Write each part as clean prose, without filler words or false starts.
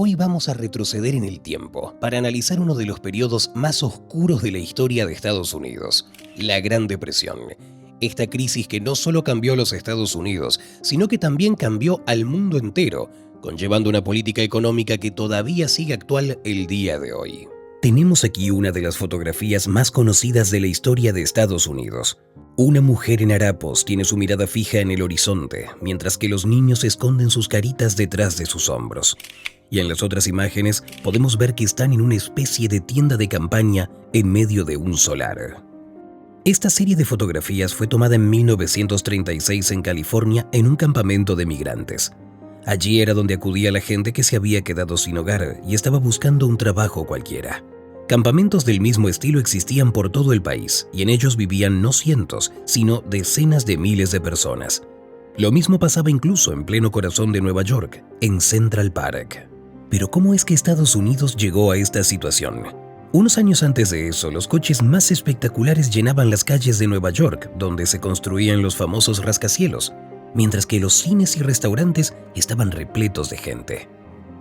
Hoy vamos a retroceder en el tiempo para analizar uno de los periodos más oscuros de la historia de Estados Unidos, la Gran Depresión. Esta crisis que no solo cambió a los Estados Unidos, sino que también cambió al mundo entero, conllevando una política económica que todavía sigue actual el día de hoy. Tenemos aquí una de las fotografías más conocidas de la historia de Estados Unidos. Una mujer en harapos tiene su mirada fija en el horizonte, mientras que los niños esconden sus caritas detrás de sus hombros. Y en las otras imágenes podemos ver que están en una especie de tienda de campaña en medio de un solar. Esta serie de fotografías fue tomada en 1936 en California en un campamento de migrantes. Allí era donde acudía la gente que se había quedado sin hogar y estaba buscando un trabajo cualquiera. Campamentos del mismo estilo existían por todo el país y en ellos vivían no cientos, sino decenas de miles de personas. Lo mismo pasaba incluso en pleno corazón de Nueva York, en Central Park. Pero ¿cómo es que Estados Unidos llegó a esta situación? Unos años antes de eso, los coches más espectaculares llenaban las calles de Nueva York, donde se construían los famosos rascacielos, mientras que los cines y restaurantes estaban repletos de gente.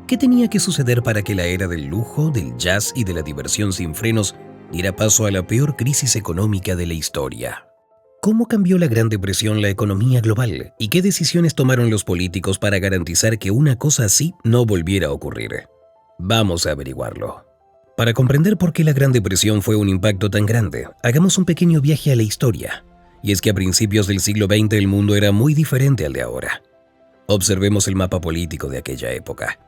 ¿Qué tenía que suceder para que la era del lujo, del jazz y de la diversión sin frenos diera paso a la peor crisis económica de la historia? ¿Cómo cambió la Gran Depresión la economía global? ¿Y qué decisiones tomaron los políticos para garantizar que una cosa así no volviera a ocurrir? Vamos a averiguarlo. Para comprender por qué la Gran Depresión fue un impacto tan grande, hagamos un pequeño viaje a la historia. Y es que a principios del siglo XX el mundo era muy diferente al de ahora. Observemos el mapa político de aquella época.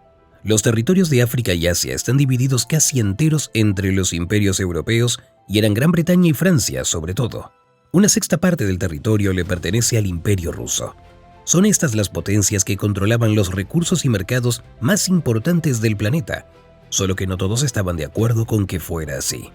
Los territorios de África y Asia están divididos casi enteros entre los imperios europeos y eran Gran Bretaña y Francia sobre todo. Una sexta parte del territorio le pertenece al Imperio Ruso. Son estas las potencias que controlaban los recursos y mercados más importantes del planeta, solo que no todos estaban de acuerdo con que fuera así.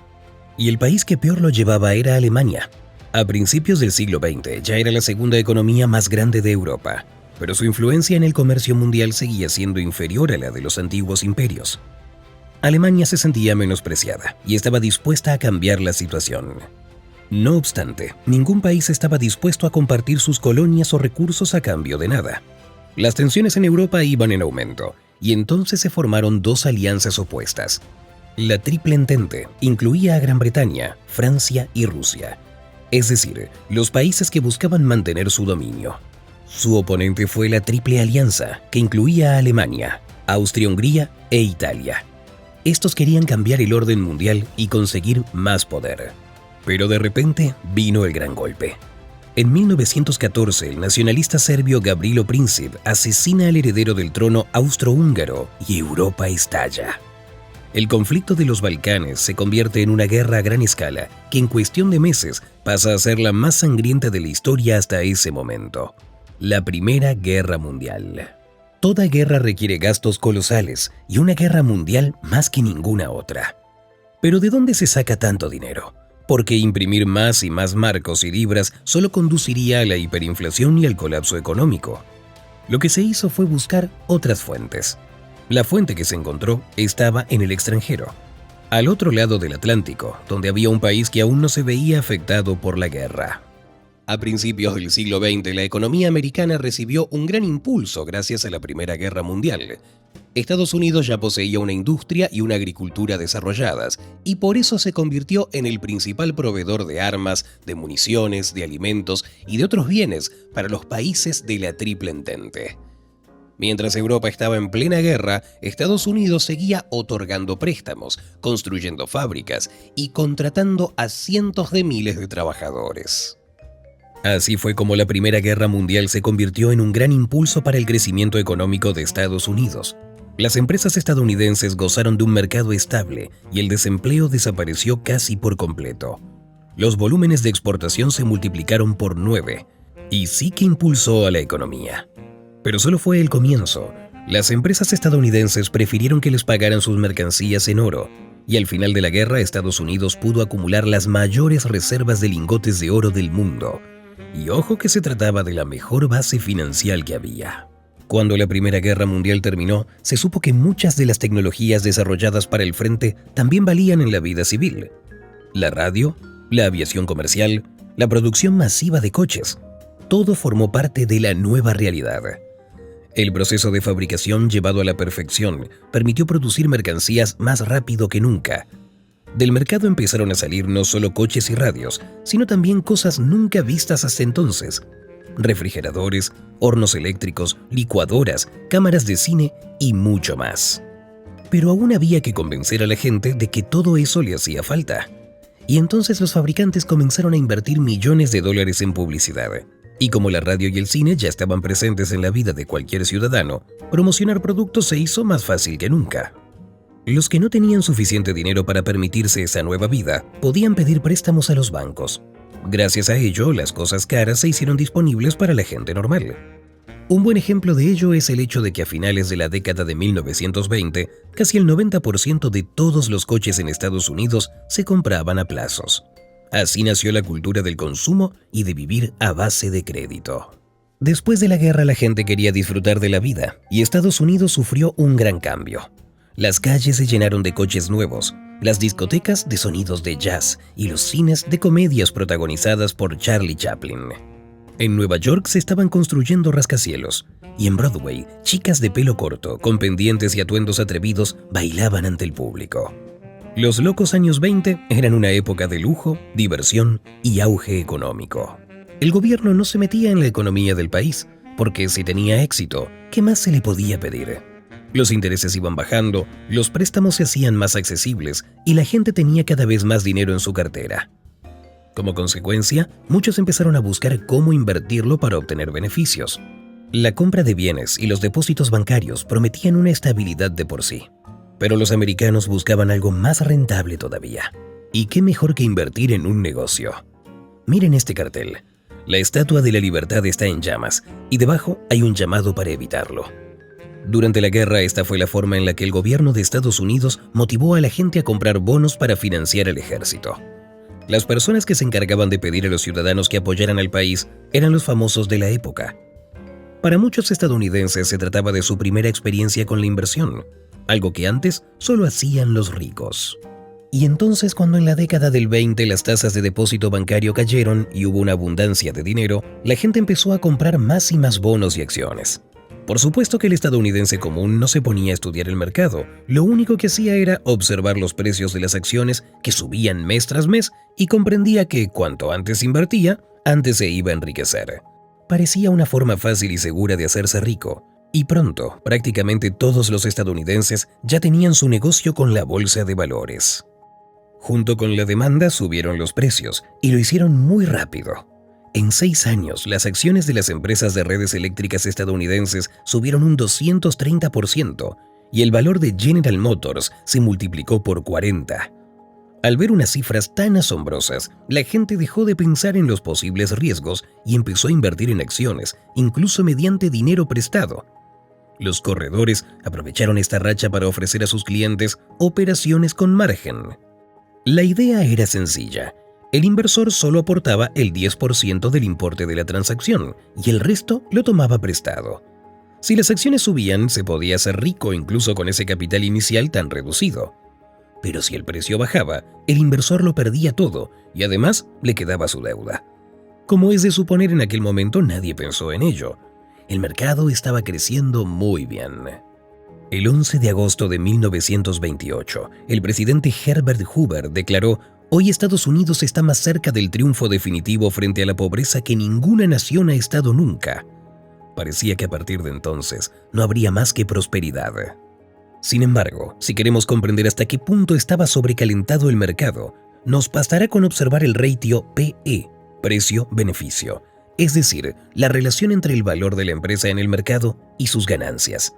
Y el país que peor lo llevaba era Alemania. A principios del siglo XX ya era la segunda economía más grande de Europa, pero su influencia en el comercio mundial seguía siendo inferior a la de los antiguos imperios. Alemania se sentía menospreciada y estaba dispuesta a cambiar la situación. No obstante, ningún país estaba dispuesto a compartir sus colonias o recursos a cambio de nada. Las tensiones en Europa iban en aumento, y entonces se formaron dos alianzas opuestas. La Triple Entente incluía a Gran Bretaña, Francia y Rusia, es decir, los países que buscaban mantener su dominio. Su oponente fue la Triple Alianza, que incluía a Alemania, Austria-Hungría e Italia. Estos querían cambiar el orden mundial y conseguir más poder. Pero de repente vino el gran golpe. En 1914, el nacionalista serbio Gavrilo Princip asesina al heredero del trono austrohúngaro y Europa estalla. El conflicto de los Balcanes se convierte en una guerra a gran escala que en cuestión de meses pasa a ser la más sangrienta de la historia hasta ese momento. La Primera Guerra Mundial. Toda guerra requiere gastos colosales y una guerra mundial más que ninguna otra. Pero ¿de dónde se saca tanto dinero? Porque imprimir más y más marcos y libras solo conduciría a la hiperinflación y al colapso económico. Lo que se hizo fue buscar otras fuentes. La fuente que se encontró estaba en el extranjero, al otro lado del Atlántico, donde había un país que aún no se veía afectado por la guerra. A principios del siglo XX, la economía americana recibió un gran impulso gracias a la Primera Guerra Mundial. Estados Unidos ya poseía una industria y una agricultura desarrolladas, y por eso se convirtió en el principal proveedor de armas, de municiones, de alimentos y de otros bienes para los países de la Triple Entente. Mientras Europa estaba en plena guerra, Estados Unidos seguía otorgando préstamos, construyendo fábricas y contratando a cientos de miles de trabajadores. Así fue como la Primera Guerra Mundial se convirtió en un gran impulso para el crecimiento económico de Estados Unidos. Las empresas estadounidenses gozaron de un mercado estable y el desempleo desapareció casi por completo. Los volúmenes de exportación se multiplicaron por 9 y sí que impulsó a la economía. Pero solo fue el comienzo. Las empresas estadounidenses prefirieron que les pagaran sus mercancías en oro, y al final de la guerra Estados Unidos pudo acumular las mayores reservas de lingotes de oro del mundo. Y ojo que se trataba de la mejor base financiera que había. Cuando la Primera Guerra Mundial terminó, se supo que muchas de las tecnologías desarrolladas para el frente también valían en la vida civil. La radio, la aviación comercial, la producción masiva de coches, todo formó parte de la nueva realidad. El proceso de fabricación llevado a la perfección permitió producir mercancías más rápido que nunca. Del mercado empezaron a salir no solo coches y radios, sino también cosas nunca vistas hasta entonces: refrigeradores, hornos eléctricos, licuadoras, cámaras de cine y mucho más. Pero aún había que convencer a la gente de que todo eso le hacía falta. Y entonces los fabricantes comenzaron a invertir millones de dólares en publicidad. Y como la radio y el cine ya estaban presentes en la vida de cualquier ciudadano, promocionar productos se hizo más fácil que nunca. Los que no tenían suficiente dinero para permitirse esa nueva vida podían pedir préstamos a los bancos. Gracias a ello, las cosas caras se hicieron disponibles para la gente normal. Un buen ejemplo de ello es el hecho de que a finales de la década de 1920, casi el 90% de todos los coches en Estados Unidos se compraban a plazos. Así nació la cultura del consumo y de vivir a base de crédito. Después de la guerra, la gente quería disfrutar de la vida y Estados Unidos sufrió un gran cambio. Las calles se llenaron de coches nuevos, las discotecas de sonidos de jazz y los cines de comedias protagonizadas por Charlie Chaplin. En Nueva York se estaban construyendo rascacielos y en Broadway, chicas de pelo corto, con pendientes y atuendos atrevidos, bailaban ante el público. Los locos años 20 eran una época de lujo, diversión y auge económico. El gobierno no se metía en la economía del país, porque si tenía éxito, ¿qué más se le podía pedir? Los intereses iban bajando, los préstamos se hacían más accesibles y la gente tenía cada vez más dinero en su cartera. Como consecuencia, muchos empezaron a buscar cómo invertirlo para obtener beneficios. La compra de bienes y los depósitos bancarios prometían una estabilidad de por sí. Pero los americanos buscaban algo más rentable todavía. ¿Y qué mejor que invertir en un negocio? Miren este cartel. La Estatua de la Libertad está en llamas y debajo hay un llamado para evitarlo. Durante la guerra, esta fue la forma en la que el gobierno de Estados Unidos motivó a la gente a comprar bonos para financiar el ejército. Las personas que se encargaban de pedir a los ciudadanos que apoyaran al país eran los famosos de la época. Para muchos estadounidenses se trataba de su primera experiencia con la inversión, algo que antes solo hacían los ricos. Y entonces, cuando en la década del 20 las tasas de depósito bancario cayeron y hubo una abundancia de dinero, la gente empezó a comprar más y más bonos y acciones. Por supuesto que el estadounidense común no se ponía a estudiar el mercado, lo único que hacía era observar los precios de las acciones que subían mes tras mes y comprendía que cuanto antes invertía, antes se iba a enriquecer. Parecía una forma fácil y segura de hacerse rico, y pronto prácticamente todos los estadounidenses ya tenían su negocio con la bolsa de valores. Junto con la demanda subieron los precios y lo hicieron muy rápido. En 6 años, las acciones de las empresas de redes eléctricas estadounidenses subieron un 230% y el valor de General Motors se multiplicó por 40. Al ver unas cifras tan asombrosas, la gente dejó de pensar en los posibles riesgos y empezó a invertir en acciones, incluso mediante dinero prestado. Los corredores aprovecharon esta racha para ofrecer a sus clientes operaciones con margen. La idea era sencilla. El inversor solo aportaba el 10% del importe de la transacción y el resto lo tomaba prestado. Si las acciones subían, se podía hacer rico incluso con ese capital inicial tan reducido. Pero si el precio bajaba, el inversor lo perdía todo y además le quedaba su deuda. Como es de suponer, en aquel momento nadie pensó en ello. El mercado estaba creciendo muy bien. El 11 de agosto de 1928, el presidente Herbert Hoover declaró: «Hoy Estados Unidos está más cerca del triunfo definitivo frente a la pobreza que ninguna nación ha estado nunca». Parecía que a partir de entonces no habría más que prosperidad. Sin embargo, si queremos comprender hasta qué punto estaba sobrecalentado el mercado, nos bastará con observar el ratio PE, precio-beneficio, es decir, la relación entre el valor de la empresa en el mercado y sus ganancias.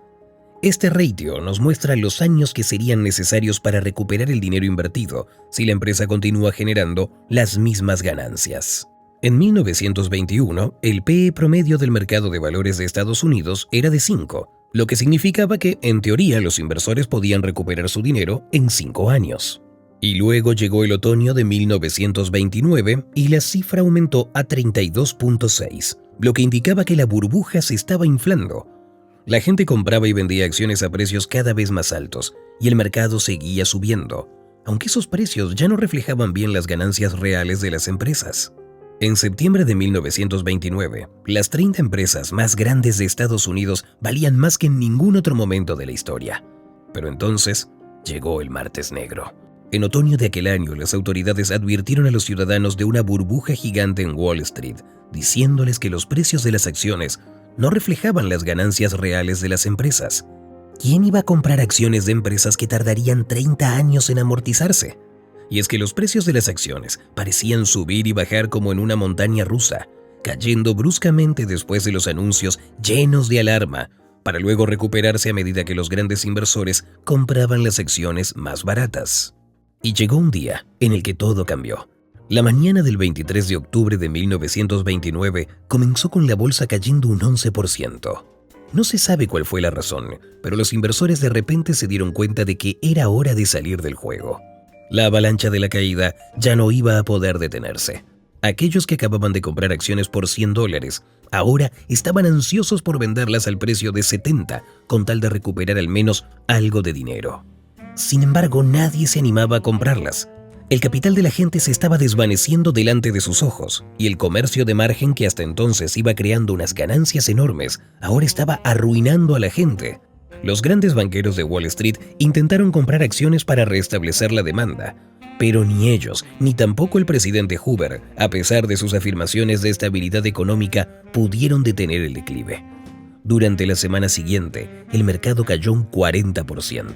Este ratio nos muestra los años que serían necesarios para recuperar el dinero invertido si la empresa continúa generando las mismas ganancias. En 1921, el PE promedio del mercado de valores de Estados Unidos era de 5, lo que significaba que, en teoría, los inversores podían recuperar su dinero en 5 años. Y luego llegó el otoño de 1929 y la cifra aumentó a 32.6, lo que indicaba que la burbuja se estaba inflando. La gente compraba y vendía acciones a precios cada vez más altos y el mercado seguía subiendo, aunque esos precios ya no reflejaban bien las ganancias reales de las empresas. En septiembre de 1929, las 30 empresas más grandes de Estados Unidos valían más que en ningún otro momento de la historia. Pero entonces llegó el Martes Negro. En otoño de aquel año, las autoridades advirtieron a los ciudadanos de una burbuja gigante en Wall Street, diciéndoles que los precios de las acciones no reflejaban las ganancias reales de las empresas. ¿Quién iba a comprar acciones de empresas que tardarían 30 años en amortizarse? Y es que los precios de las acciones parecían subir y bajar como en una montaña rusa, cayendo bruscamente después de los anuncios llenos de alarma, para luego recuperarse a medida que los grandes inversores compraban las acciones más baratas. Y llegó un día en el que todo cambió. La mañana del 23 de octubre de 1929 comenzó con la bolsa cayendo un 11%. No se sabe cuál fue la razón, pero los inversores de repente se dieron cuenta de que era hora de salir del juego. La avalancha de la caída ya no iba a poder detenerse. Aquellos que acababan de comprar acciones por $100 ahora estaban ansiosos por venderlas al precio de 70 con tal de recuperar al menos algo de dinero. Sin embargo, nadie se animaba a comprarlas. El capital de la gente se estaba desvaneciendo delante de sus ojos y el comercio de margen que hasta entonces iba creando unas ganancias enormes ahora estaba arruinando a la gente. Los grandes banqueros de Wall Street intentaron comprar acciones para restablecer la demanda, pero ni ellos, ni tampoco el presidente Hoover, a pesar de sus afirmaciones de estabilidad económica, pudieron detener el declive. Durante la semana siguiente, el mercado cayó un 40%.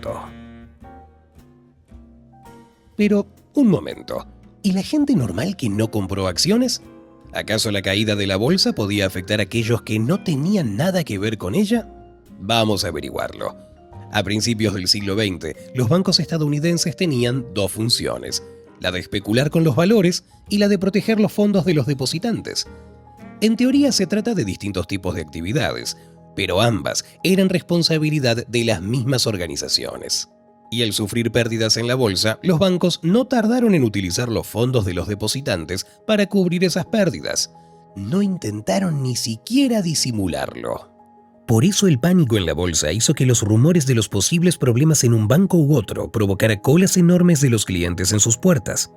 Pero, un momento, ¿y la gente normal que no compró acciones? ¿Acaso la caída de la bolsa podía afectar a aquellos que no tenían nada que ver con ella? Vamos a averiguarlo. A principios del siglo XX, los bancos estadounidenses tenían dos funciones, la de especular con los valores y la de proteger los fondos de los depositantes. En teoría se trata de distintos tipos de actividades, pero ambas eran responsabilidad de las mismas organizaciones. Y al sufrir pérdidas en la bolsa, los bancos no tardaron en utilizar los fondos de los depositantes para cubrir esas pérdidas. No intentaron ni siquiera disimularlo. Por eso el pánico en la bolsa hizo que los rumores de los posibles problemas en un banco u otro provocara colas enormes de los clientes en sus puertas.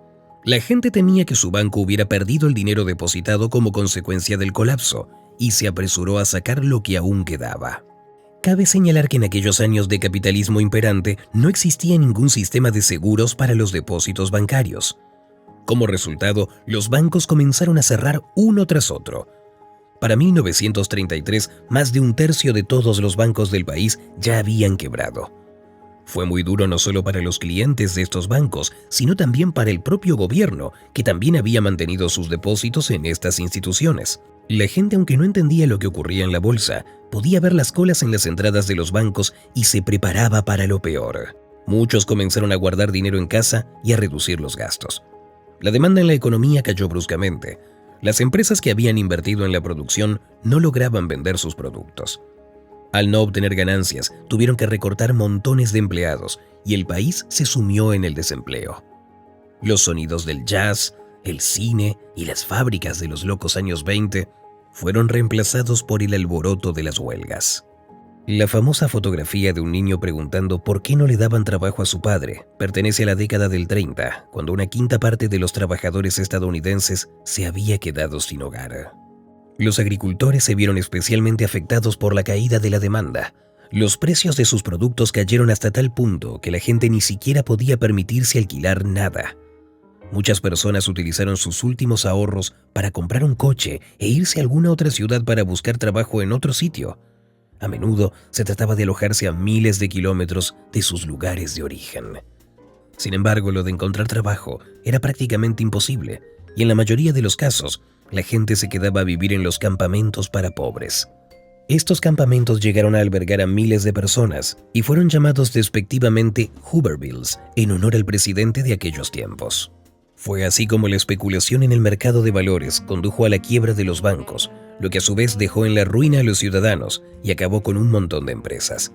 La gente temía que su banco hubiera perdido el dinero depositado como consecuencia del colapso y se apresuró a sacar lo que aún quedaba. Cabe señalar que en aquellos años de capitalismo imperante no existía ningún sistema de seguros para los depósitos bancarios. Como resultado, los bancos comenzaron a cerrar uno tras otro. Para 1933, más de un tercio de todos los bancos del país ya habían quebrado. Fue muy duro no solo para los clientes de estos bancos, sino también para el propio gobierno, que también había mantenido sus depósitos en estas instituciones. La gente, aunque no entendía lo que ocurría en la bolsa, podía ver las colas en las entradas de los bancos y se preparaba para lo peor. Muchos comenzaron a guardar dinero en casa y a reducir los gastos. La demanda en la economía cayó bruscamente. Las empresas que habían invertido en la producción no lograban vender sus productos. Al no obtener ganancias, tuvieron que recortar montones de empleados y el país se sumió en el desempleo. Los sonidos del jazz, el cine y las fábricas de los locos años 20 fueron reemplazados por el alboroto de las huelgas. La famosa fotografía de un niño preguntando por qué no le daban trabajo a su padre pertenece a la década del 30, cuando una quinta parte de los trabajadores estadounidenses se había quedado sin hogar. Los agricultores se vieron especialmente afectados por la caída de la demanda. Los precios de sus productos cayeron hasta tal punto que la gente ni siquiera podía permitirse alquilar nada. Muchas personas utilizaron sus últimos ahorros para comprar un coche e irse a alguna otra ciudad para buscar trabajo en otro sitio. A menudo se trataba de alojarse a miles de kilómetros de sus lugares de origen. Sin embargo, lo de encontrar trabajo era prácticamente imposible, y en la mayoría de los casos, la gente se quedaba a vivir en los campamentos para pobres. Estos campamentos llegaron a albergar a miles de personas y fueron llamados despectivamente Hoovervilles, en honor al presidente de aquellos tiempos. Fue así como la especulación en el mercado de valores condujo a la quiebra de los bancos, lo que a su vez dejó en la ruina a los ciudadanos y acabó con un montón de empresas.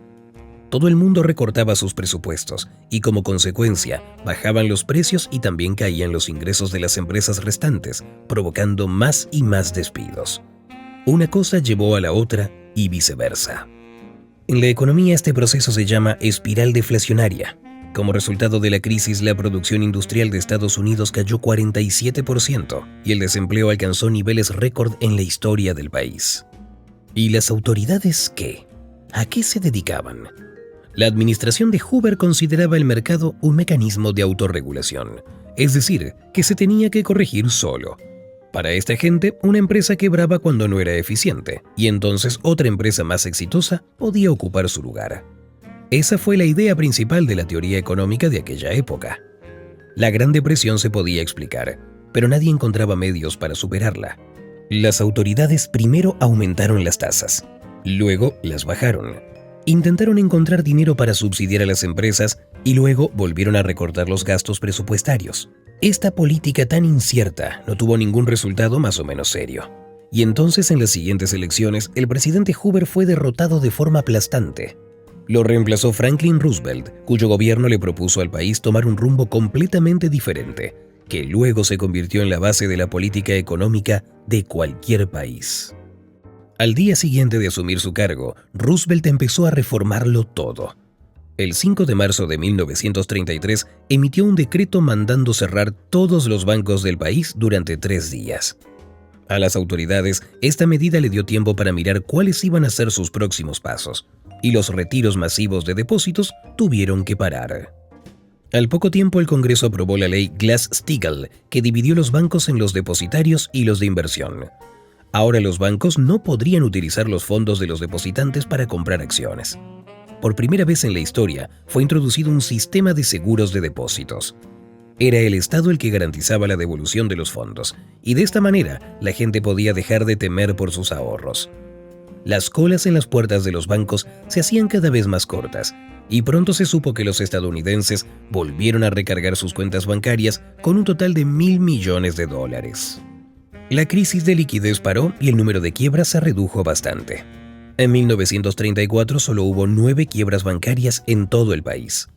Todo el mundo recortaba sus presupuestos y como consecuencia bajaban los precios y también caían los ingresos de las empresas restantes, provocando más y más despidos. Una cosa llevó a la otra y viceversa. En la economía este proceso se llama espiral deflacionaria. Como resultado de la crisis, la producción industrial de Estados Unidos cayó 47% y el desempleo alcanzó niveles récord en la historia del país. ¿Y las autoridades qué? ¿A qué se dedicaban? La administración de Hoover consideraba el mercado un mecanismo de autorregulación, es decir, que se tenía que corregir solo. Para esta gente, una empresa quebraba cuando no era eficiente, y entonces otra empresa más exitosa podía ocupar su lugar. Esa fue la idea principal de la teoría económica de aquella época. La Gran Depresión se podía explicar, pero nadie encontraba medios para superarla. Las autoridades primero aumentaron las tasas, luego las bajaron. Intentaron encontrar dinero para subsidiar a las empresas y luego volvieron a recortar los gastos presupuestarios. Esta política tan incierta no tuvo ningún resultado más o menos serio. Y entonces en las siguientes elecciones el presidente Hoover fue derrotado de forma aplastante. Lo reemplazó Franklin Roosevelt, cuyo gobierno le propuso al país tomar un rumbo completamente diferente, que luego se convirtió en la base de la política económica de cualquier país. Al día siguiente de asumir su cargo, Roosevelt empezó a reformarlo todo. El 5 de marzo de 1933 emitió un decreto mandando cerrar todos los bancos del país durante 3 días. A las autoridades, esta medida le dio tiempo para mirar cuáles iban a ser sus próximos pasos, y los retiros masivos de depósitos tuvieron que parar. Al poco tiempo, el Congreso aprobó la ley Glass-Steagall, que dividió los bancos en los depositarios y los de inversión. Ahora los bancos no podrían utilizar los fondos de los depositantes para comprar acciones. Por primera vez en la historia, fue introducido un sistema de seguros de depósitos. Era el Estado el que garantizaba la devolución de los fondos, y de esta manera la gente podía dejar de temer por sus ahorros. Las colas en las puertas de los bancos se hacían cada vez más cortas, y pronto se supo que los estadounidenses volvieron a recargar sus cuentas bancarias con un total de $1.000 millones. La crisis de liquidez paró y el número de quiebras se redujo bastante. En 1934 solo hubo 9 quiebras bancarias en todo el país.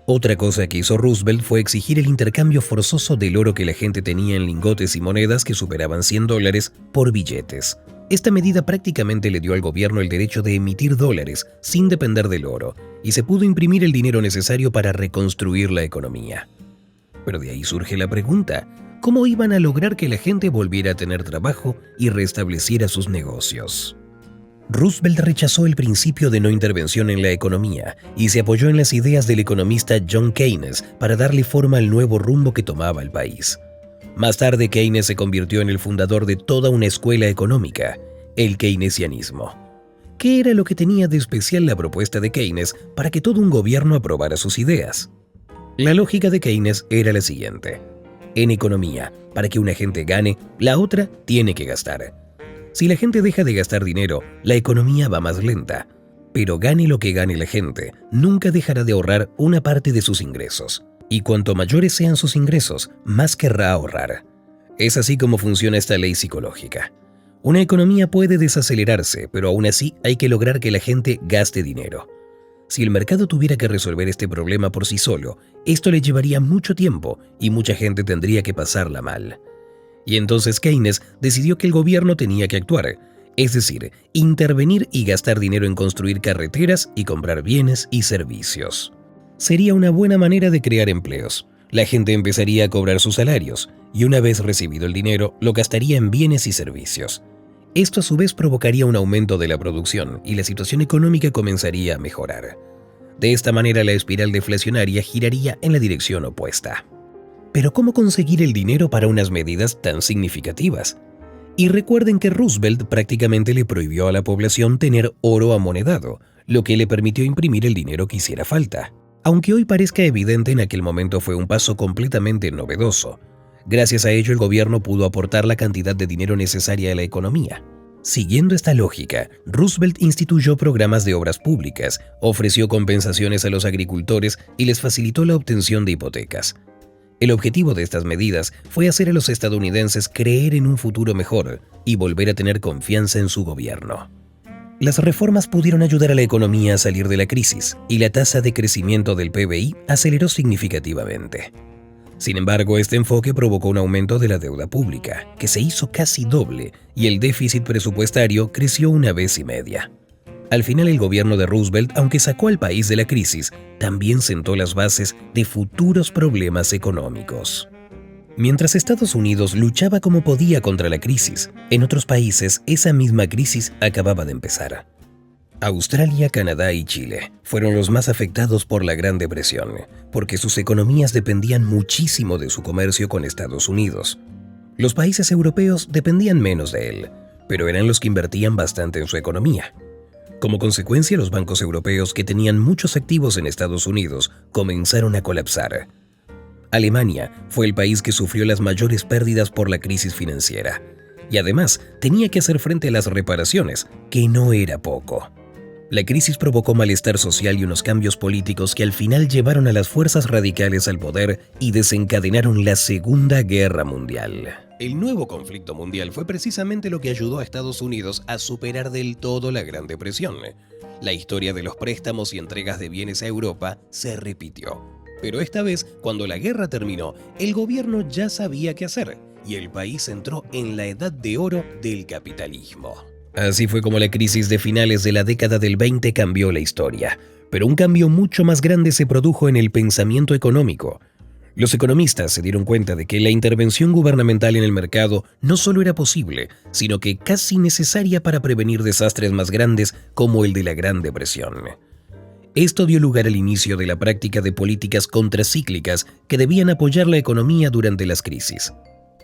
Otra cosa que hizo Roosevelt fue exigir el intercambio forzoso del oro que la gente tenía en lingotes y monedas que superaban $100 por billetes. Esta medida prácticamente le dio al gobierno el derecho de emitir dólares sin depender del oro, y se pudo imprimir el dinero necesario para reconstruir la economía. Pero de ahí surge la pregunta: ¿cómo iban a lograr que la gente volviera a tener trabajo y restableciera sus negocios? Roosevelt rechazó el principio de no intervención en la economía y se apoyó en las ideas del economista John Keynes para darle forma al nuevo rumbo que tomaba el país. Más tarde, Keynes se convirtió en el fundador de toda una escuela económica, el keynesianismo. ¿Qué era lo que tenía de especial la propuesta de Keynes para que todo un gobierno aprobara sus ideas? La lógica de Keynes era la siguiente: en economía, para que una gente gane, la otra tiene que gastar. Si la gente deja de gastar dinero, la economía va más lenta. Pero gane lo que gane la gente, nunca dejará de ahorrar una parte de sus ingresos. Y cuanto mayores sean sus ingresos, más querrá ahorrar. Es así como funciona esta ley psicológica. Una economía puede desacelerarse, pero aún así hay que lograr que la gente gaste dinero. Si el mercado tuviera que resolver este problema por sí solo, esto le llevaría mucho tiempo y mucha gente tendría que pasarla mal. Y entonces Keynes decidió que el gobierno tenía que actuar, es decir, intervenir y gastar dinero en construir carreteras y comprar bienes y servicios. Sería una buena manera de crear empleos. La gente empezaría a cobrar sus salarios y una vez recibido el dinero, lo gastaría en bienes y servicios. Esto a su vez provocaría un aumento de la producción y la situación económica comenzaría a mejorar. De esta manera, la espiral deflacionaria giraría en la dirección opuesta. Pero ¿cómo conseguir el dinero para unas medidas tan significativas? Y recuerden que Roosevelt prácticamente le prohibió a la población tener oro amonedado, lo que le permitió imprimir el dinero que hiciera falta. Aunque hoy parezca evidente, en aquel momento fue un paso completamente novedoso. Gracias a ello, el gobierno pudo aportar la cantidad de dinero necesaria a la economía. Siguiendo esta lógica, Roosevelt instituyó programas de obras públicas, ofreció compensaciones a los agricultores y les facilitó la obtención de hipotecas. El objetivo de estas medidas fue hacer a los estadounidenses creer en un futuro mejor y volver a tener confianza en su gobierno. Las reformas pudieron ayudar a la economía a salir de la crisis y la tasa de crecimiento del PBI aceleró significativamente. Sin embargo, este enfoque provocó un aumento de la deuda pública, que se hizo casi doble, y el déficit presupuestario creció 1,5 veces. Al final, el gobierno de Roosevelt, aunque sacó al país de la crisis, también sentó las bases de futuros problemas económicos. Mientras Estados Unidos luchaba como podía contra la crisis, en otros países esa misma crisis acababa de empezar. Australia, Canadá y Chile fueron los más afectados por la Gran Depresión, porque sus economías dependían muchísimo de su comercio con Estados Unidos. Los países europeos dependían menos de él, pero eran los que invertían bastante en su economía. Como consecuencia, los bancos europeos que tenían muchos activos en Estados Unidos comenzaron a colapsar. Alemania fue el país que sufrió las mayores pérdidas por la crisis financiera, y además tenía que hacer frente a las reparaciones, que no era poco. La crisis provocó malestar social y unos cambios políticos que al final llevaron a las fuerzas radicales al poder y desencadenaron la Segunda Guerra Mundial. El nuevo conflicto mundial fue precisamente lo que ayudó a Estados Unidos a superar del todo la Gran Depresión. La historia de los préstamos y entregas de bienes a Europa se repitió. Pero esta vez, cuando la guerra terminó, el gobierno ya sabía qué hacer y el país entró en la edad de oro del capitalismo. Así fue como la crisis de finales de la década del 20 cambió la historia, pero un cambio mucho más grande se produjo en el pensamiento económico. Los economistas se dieron cuenta de que la intervención gubernamental en el mercado no solo era posible, sino que casi necesaria para prevenir desastres más grandes como el de la Gran Depresión. Esto dio lugar al inicio de la práctica de políticas contracíclicas que debían apoyar la economía durante las crisis.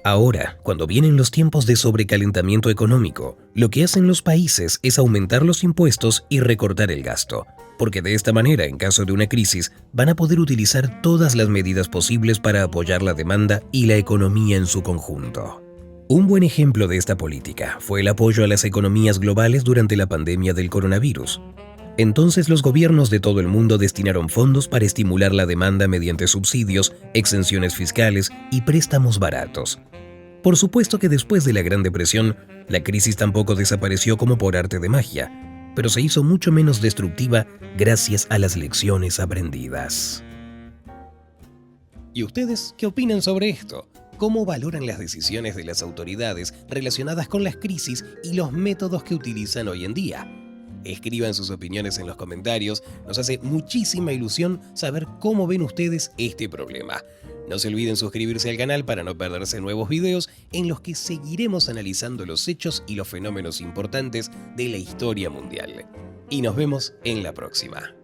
Ahora, cuando vienen los tiempos de sobrecalentamiento económico, lo que hacen los países es aumentar los impuestos y recortar el gasto, porque de esta manera, en caso de una crisis, van a poder utilizar todas las medidas posibles para apoyar la demanda y la economía en su conjunto. Un buen ejemplo de esta política fue el apoyo a las economías globales durante la pandemia del coronavirus. Entonces los gobiernos de todo el mundo destinaron fondos para estimular la demanda mediante subsidios, exenciones fiscales y préstamos baratos. Por supuesto que después de la Gran Depresión, la crisis tampoco desapareció como por arte de magia, pero se hizo mucho menos destructiva gracias a las lecciones aprendidas. ¿Y ustedes qué opinan sobre esto? ¿Cómo valoran las decisiones de las autoridades relacionadas con las crisis y los métodos que utilizan hoy en día? Escriban sus opiniones en los comentarios, nos hace muchísima ilusión saber cómo ven ustedes este problema. No se olviden suscribirse al canal para no perderse nuevos videos en los que seguiremos analizando los hechos y los fenómenos importantes de la historia mundial. Y nos vemos en la próxima.